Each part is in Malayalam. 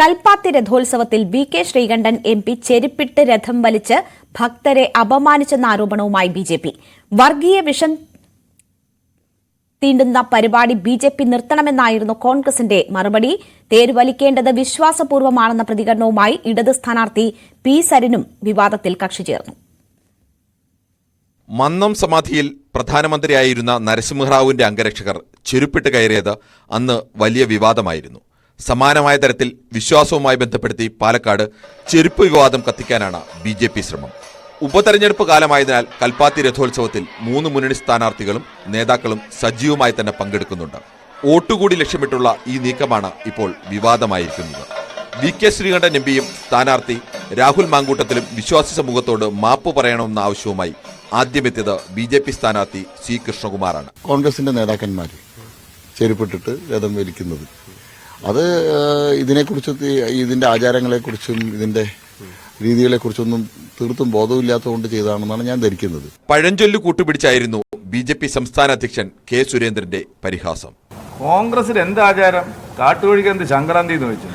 കൽപ്പാത്തി രഥോത്സവത്തിൽ വി.കെ. ശ്രീകണ്ഠൻ എം.പി. ചെരുപ്പിട്ട് രഥം വലിച്ച് ഭക്തരെ അപമാനിച്ചെന്ന ആരോപണവുമായി ബി.ജെ.പി. വർഗീയ വിഷം തീണ്ടുന്ന പരിപാടി ബി.ജെ.പി. നിർത്തണമെന്നായിരുന്നു കോൺഗ്രസിന്റെ മറുപടി. തേരുവലിക്കേണ്ടത് വിശ്വാസപൂർവ്വമാണെന്ന പ്രതികരണവുമായി ഇടത് സ്ഥാനാർത്ഥി പി. സരിനും വിവാദത്തിൽ കക്ഷി ചേർന്നു. മന്നം സമാധിയിൽ പ്രധാനമന്ത്രിയായിരുന്ന നരസിംഹറാവുവിന്റെ അംഗരക്ഷകർ ചെരുപ്പിട്ട് കയറിയത് അന്ന് വലിയ വിവാദമായിരുന്നു. സമാനമായ തരത്തിൽ വിശ്വാസവുമായി ബന്ധപ്പെടുത്തി പാലക്കാട് ചെരുപ്പ് വിവാദം കത്തിക്കാനാണ് ബി.ജെ.പി. ശ്രമം. ഉപതെരഞ്ഞെടുപ്പ് കാലമായതിനാൽ കൽപ്പാത്തി രഥോത്സവത്തിൽ 3 മുന്നണി സ്ഥാനാർത്ഥികളും നേതാക്കളും സജീവമായി തന്നെ പങ്കെടുക്കുന്നുണ്ട്. വോട്ടുകൂടി ലക്ഷ്യമിട്ടുള്ള ഈ നീക്കമാണ് ഇപ്പോൾ വിവാദമായിരിക്കുന്നത്. വി.കെ. ശ്രീകണ്ഠൻ എം.പിയും സ്ഥാനാർത്ഥി രാഹുൽ മാങ്കൂട്ടത്തിലും വിശ്വാസി സമൂഹത്തോട് മാപ്പ് പറയണമെന്ന ആവശ്യവുമായി ആദ്യമെത്തിയത് ബി.ജെ.പി. സ്ഥാനാർത്ഥി സി. കൃഷ്ണകുമാറാണ്. കോൺഗ്രസിന്റെ നേതാക്കന്മാർ ചെരുപ്പിട്ടിട്ട് രഥം വലിക്കുന്നത് അത് ഇതിനെക്കുറിച്ച് ഇതിന്റെ ആചാരങ്ങളെക്കുറിച്ചും ഇതിന്റെ രീതികളെക്കുറിച്ചൊന്നും തീർത്തും ബോധമില്ലാത്തതുകൊണ്ട് ചെയ്തതാണെന്നാണ് ഞാൻ ധരിക്കുന്നത്. പഴഞ്ചൊല്ലു കൂട്ടുപിടിച്ചായിരുന്നു ബി.ജെ.പി. സംസ്ഥാന അധ്യക്ഷൻ കെ. സുരേന്ദ്രന്റെ പരിഹാസം. കോൺഗ്രസിൽ എന്ത് ആചാരം? കാട്ടുവഴിക്ക് എന്ത് സംക്രാന്തി എന്ന് വെച്ചു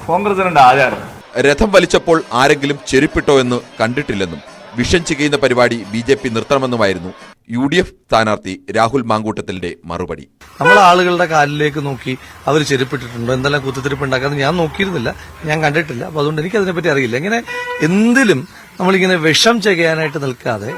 കോൺഗ്രസിനുണ്ട് ആചാരം. രഥം വലിച്ചപ്പോൾ ആരെങ്കിലും ചെരുപ്പിട്ടോ എന്ന് കണ്ടിട്ടില്ലെന്നും വിഷം ചികയുന്ന പരിപാടി ബി.ജെ.പി. നിർത്തണമെന്നുമായിരുന്നു യു.ഡി.എഫ്. സ്ഥാനാർത്ഥി രാഹുൽ മാങ്കൂട്ടത്തിന്റെ മറുപടി. നമ്മൾ ആളുകളുടെ കാലിലേക്ക് നോക്കി അവർ ചെരുപ്പിട്ടിട്ടുണ്ടോ, എന്തെല്ലാം കുത്തിത്തിരിപ്പ് ഉണ്ടാക്കാന്ന് ഞാൻ നോക്കിയിരുന്നില്ല, ഞാൻ കണ്ടിട്ടില്ല. അപ്പൊ അതുകൊണ്ട് എനിക്ക് അതിനെപ്പറ്റി അറിയില്ല. ഇങ്ങനെ എന്തിലും നമ്മളിങ്ങനെ വിഷം ചെയ്യാനായിട്ട് നിൽക്കാതെ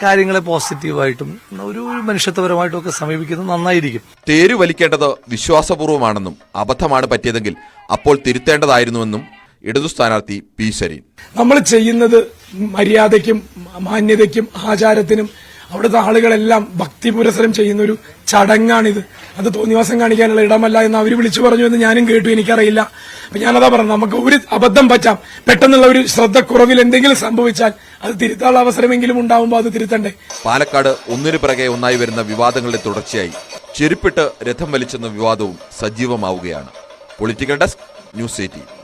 കാര്യങ്ങളെ പോസിറ്റീവായിട്ടും ഒരു മനുഷ്യത്വപരമായിട്ടും ഒക്കെ സമീപിക്കുന്നത് നന്നായിരിക്കും. തേര് വലിക്കേണ്ടത് വിശ്വാസപൂർവ്വമാണെന്നും അബദ്ധമാണ് പറ്റിയതെങ്കിൽ അപ്പോൾ തിരുത്തേണ്ടതായിരുന്നുവെന്നും ഇടതു സ്ഥാനാർത്ഥി പി. സരീൻ. നമ്മൾ ചെയ്യുന്നത് മര്യാദയ്ക്കും മാന്യതയ്ക്കും ആചാരത്തിനും അവിടുത്തെ ആളുകളെല്ലാം ഭക്തിപുരസരം ചെയ്യുന്ന ഒരു ചടങ്ങാണിത്. അത് തോന്നിവാസം കാണിക്കാനുള്ള ഇടമല്ല എന്ന് അവർ വിളിച്ചു പറഞ്ഞു എന്ന് ഞാനും കേട്ടു. എനിക്കറിയില്ല. അപ്പൊ ഞാനതാ പറഞ്ഞു, നമുക്ക് ഒരു അബദ്ധം പറ്റാം. പെട്ടെന്നുള്ള ഒരു ശ്രദ്ധക്കുറവിൽ എന്തെങ്കിലും സംഭവിച്ചാൽ അത് തിരുത്താനുള്ള അവസരമെങ്കിലും ഉണ്ടാവുമ്പോൾ അത് തിരുത്തണ്ടേ. പാലക്കാട് ഒന്നിനു പിറകെ ഒന്നായി വരുന്ന വിവാദങ്ങളുടെ തുടർച്ചയായി ചെരുപ്പിട്ട് രഥം വലിച്ചെന്ന വിവാദവും സജീവമാവുകയാണ്. Political desk, news 18.